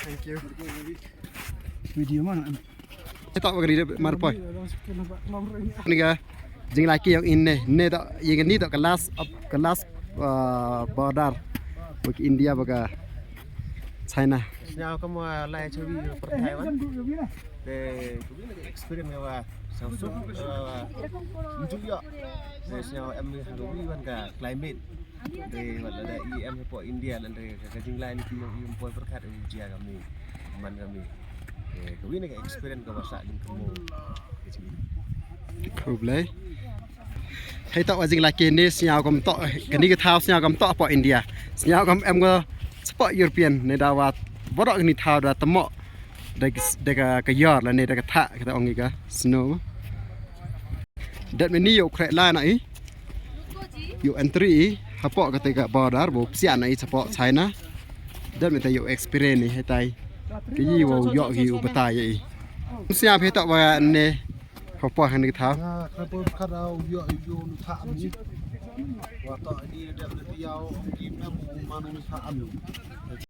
Thank you. Video mana? Tak bagi dia marpoy. Ni ga jing laki yang ini tak yang ini tak kelas border bagi India bagi China. Sao kamu lai curi pertai wan? De experience kawa samsung lucu ya. De sao em hawi wan ka climate. De wala da em po India dan de ka jing lai ni yung po perkat ujian kami man kami. Kami ni experience kawa sa jing kamu. Khub lấy. Hay tao jing laki ni siao kam tok cái ni cái thao siao kam tok po India. Siao kam em go sport European ni dawat borak ni thao da temo dek ka yard la ni dek tha kita ongi ka snow. Dat meni yo kre la nai. Yo entry hapo ka te ka border bo sian nai support China. Dat meta yo experience ni hetai. Cái gì wo yo gi u batai yi. Siap he tok wa ne hapo han ni thao. Kenapa kadau yo nu tak ni? Waktu ini dia berdiau, kita mau manu tak anu.